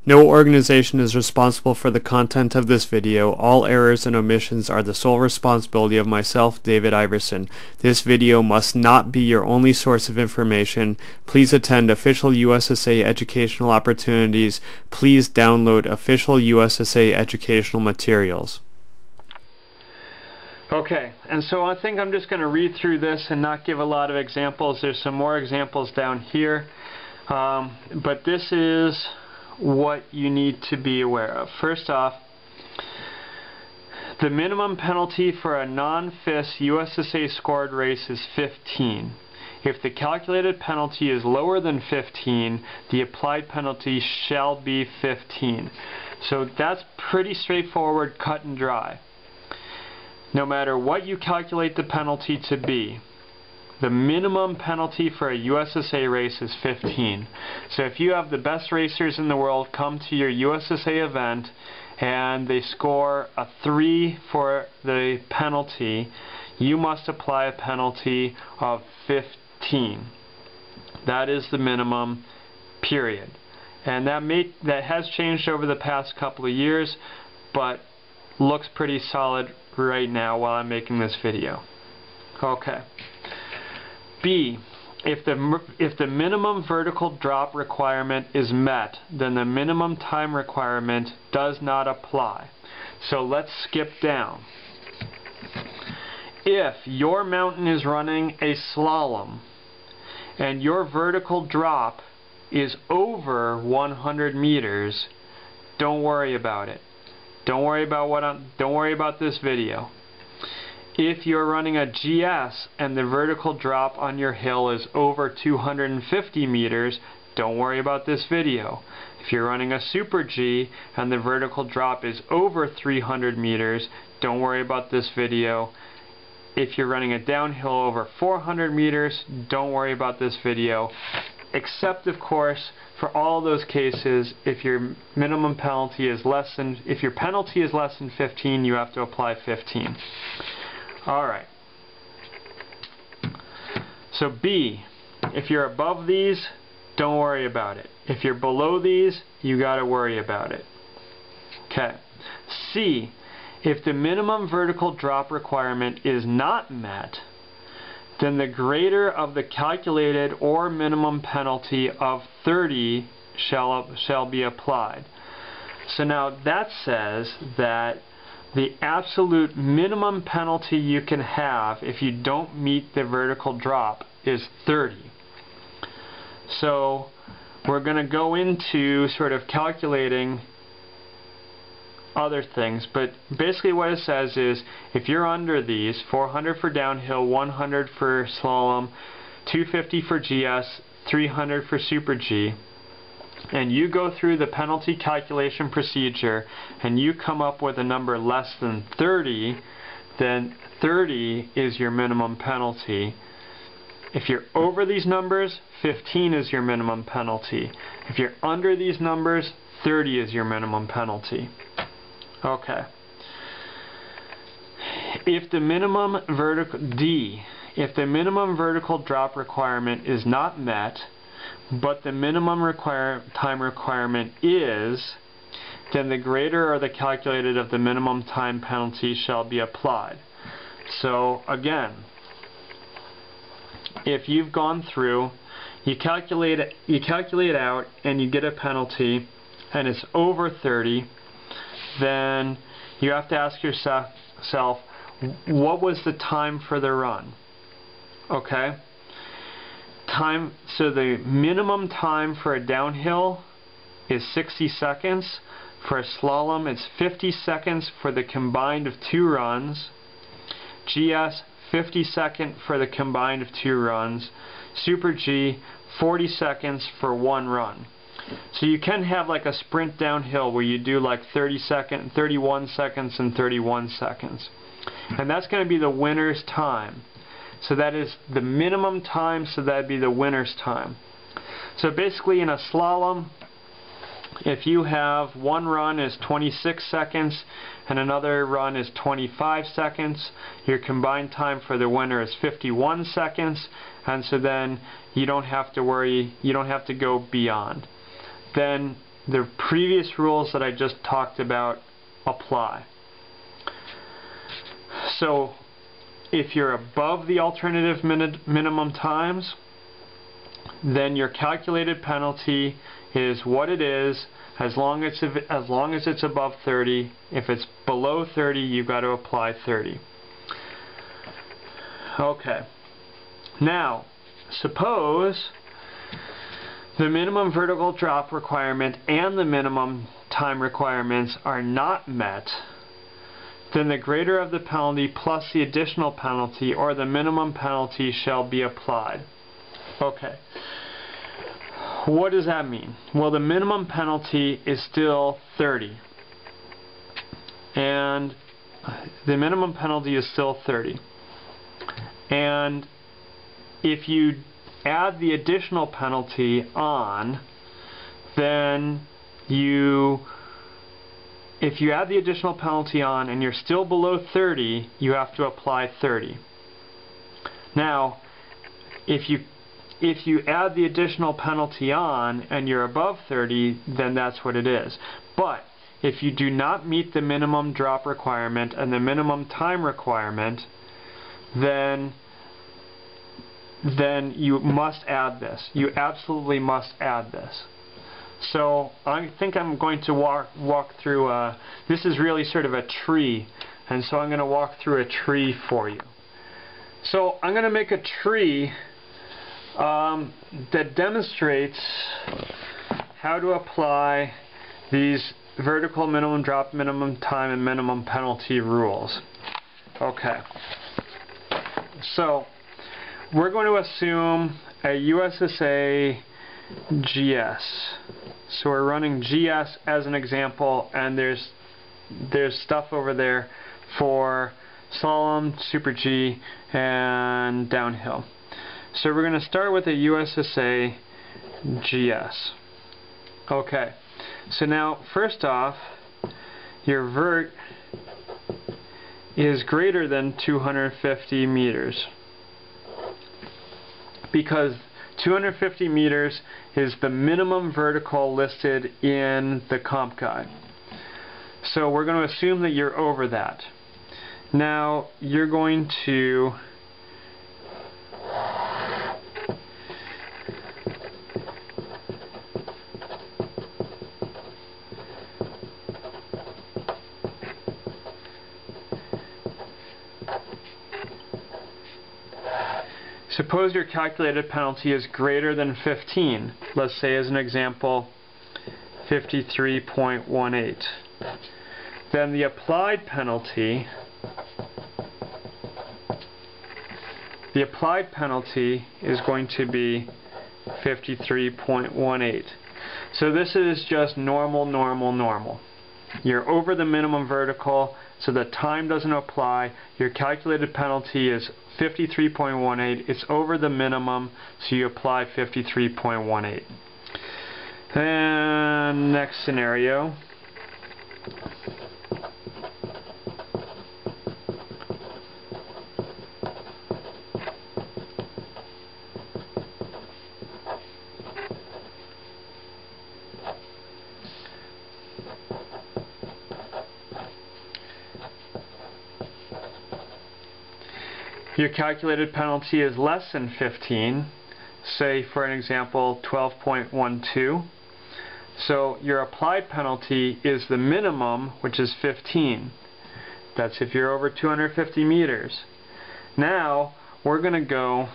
No organization is responsible for the content of this video. All errors and omissions are the sole responsibility of myself, David Iverson. This video must not be your only source of information. Please attend official USSA educational opportunities. Please download official USSA educational materials. Okay, and so I think I'm just going to read through this and not give a lot of examples. There's some more examples down here, but this is what you need to be aware of. First off, the minimum penalty for a non-FIS USSA scored race is 15. If the calculated penalty is lower than 15, the applied penalty shall be 15. So that's pretty straightforward, cut and dry. No matter what you calculate the penalty to be, the minimum penalty for a USSA race is 15. So if you have the best racers in the world come to your USSA event and they score a 3 for the penalty, you must apply a penalty of 15. That is the minimum, period. And that has changed over the past couple of years, but looks pretty solid right now while I'm making this video. Okay. B, if the minimum vertical drop requirement is met, then the minimum time requirement does not apply. So let's skip down. If your mountain is running a slalom and your vertical drop is over 100 meters, don't worry about it. Don't worry about this video. If you're running a GS and the vertical drop on your hill is over 250 meters, don't worry about this video. If you're running a Super G and the vertical drop is over 300 meters, don't worry about this video. If you're running a downhill over 400 meters, don't worry about this video. Except, of course, for all those cases, if your minimum penalty is if your penalty is less than 15, you have to apply 15. Alright. So B, if you're above these, don't worry about it. If you're below these, you gotta worry about it. Okay. C, if the minimum vertical drop requirement is not met, then the greater of the calculated or minimum penalty of 30 shall be applied. So now that says that the absolute minimum penalty you can have if you don't meet the vertical drop is 30. So we're going to go into sort of calculating other things, but basically what it says is if you're under these, 400 for downhill, 100 for slalom, 250 for GS, 300 for Super G, and you go through the penalty calculation procedure and you come up with a number less than 30, then 30 is your minimum penalty. If you're over these numbers, 15 is your minimum penalty. If you're under these numbers, 30 is your minimum penalty. Okay. If the minimum vertical drop requirement is not met, but the minimum time requirement is, then the greater or the calculated of the minimum time penalty shall be applied. So again, if you've gone through, you calculate out and you get a penalty and it's over 30, then you have to ask yourself, what was the time for the run? Okay? So the minimum time for a downhill is 60 seconds. For a slalom, it's 50 seconds for the combined of 2 runs. GS, 50 seconds for the combined of 2 runs. Super G, 40 seconds for 1 run. So you can have like a sprint downhill where you do like 31 seconds and 31 seconds. And that's going to be the winner's time. So that is the minimum time, so that would be the winner's time. So basically in a slalom, if you have one run is 26 seconds and another run is 25 seconds, your combined time for the winner is 51 seconds, and so then you don't have to worry, you don't have to go beyond. Then the previous rules that I just talked about apply. So if you're above the alternative minimum times, then your calculated penalty is what it is as long as it's above 30. If it's below 30, you've got to apply 30. Okay. Now, suppose the minimum vertical drop requirement and the minimum time requirements are not met, then the greater of the penalty plus the additional penalty or the minimum penalty shall be applied. Okay. What does that mean? Well, the minimum penalty is still 30. And the minimum penalty is still 30. And if you add the additional penalty on, then if you add the additional penalty on and you're still below 30, you have to apply 30. Now, if you add the additional penalty on and you're above 30, then that's what it is. But if you do not meet the minimum drop requirement and the minimum time requirement, then you must add this. You absolutely must add this. So I think I'm going to walk through, this is really sort of a tree, and so I'm going to walk through a tree for you. So I'm going to make a tree that demonstrates how to apply these vertical minimum drop, minimum time, and minimum penalty rules. Okay. So we're going to assume a USSA GS. So we're running GS as an example, and there's stuff over there for slalom, Super G, and downhill. So we're going to start with a USSA GS. Okay. So now, first off, your vert is greater than 250 meters. Because 250 meters is the minimum vertical listed in the comp guide. So we're going to assume that you're over that. Now you're going to suppose your calculated penalty is greater than 15. Let's say, as an example, 53.18. Then the applied penalty is going to be 53.18. So this is just normal. You're over the minimum vertical, so the time doesn't apply. Your calculated penalty is 53.18. It's over the minimum, so you apply 53.18. And next scenario. Your calculated penalty is less than 15, say for an example 12.12. So your applied penalty is the minimum, which is 15. That's if you're over 250 meters. Now we're going to go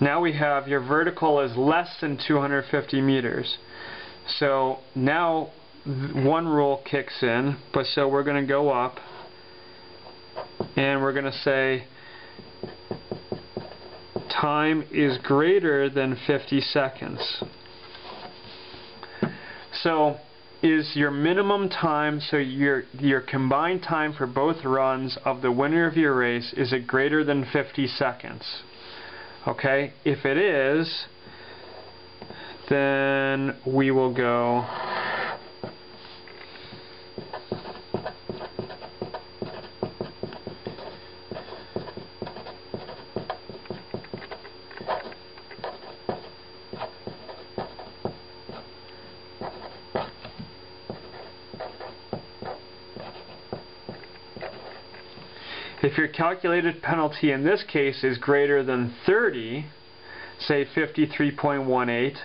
now we have your vertical is less than 250 meters. So now one rule kicks in, but so we're going to go up and we're going to say time is greater than 50 seconds. So is your minimum time, so your combined time for both runs of the winner of your race, is it greater than 50 seconds? Okay, if it is, then we will go If your calculated penalty in this case is greater than 30, say 53.18,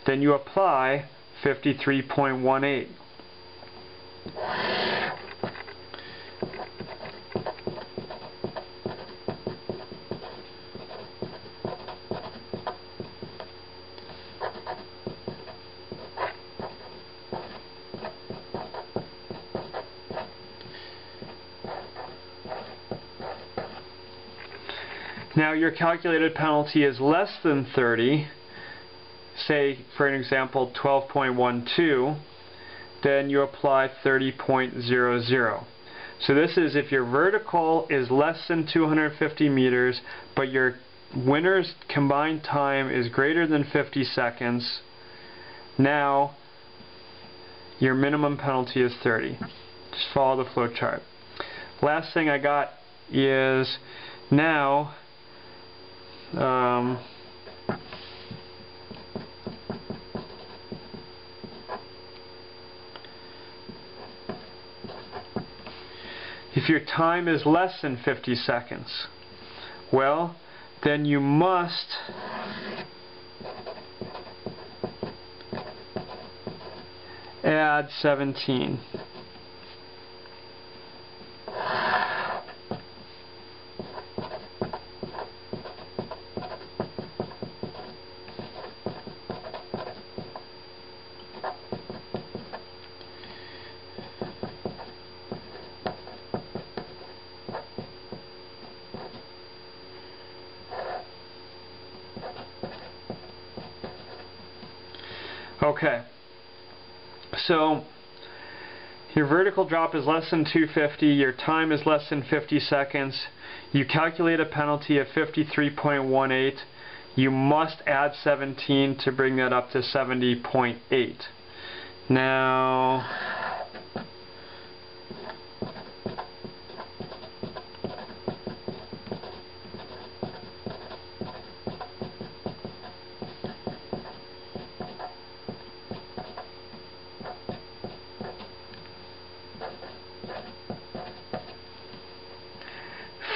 then you apply 53.18. Now your calculated penalty is less than 30, say for an example 12.12, then you apply 30.00. So this is if your vertical is less than 250 meters, but your winner's combined time is greater than 50 seconds, now your minimum penalty is 30. Just follow the flow chart. Last thing I got is now if your time is less than 50 seconds, well, then you must add 17. Okay, so your vertical drop is less than 250, your time is less than 50 seconds, you calculate a penalty of 53.18, you must add 17 to bring that up to 70.8. Now,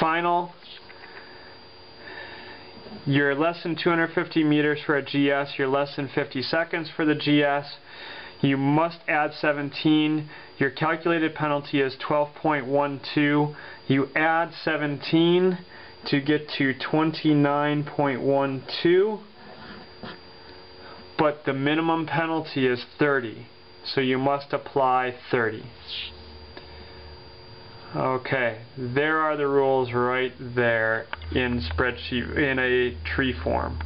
final, you're less than 250 meters for a GS, you're less than 50 seconds for the GS, you must add 17, your calculated penalty is 12.12, you add 17 to get to 29.12, but the minimum penalty is 30, so you must apply 30. Okay, there are the rules right there in spreadsheet, in a tree form.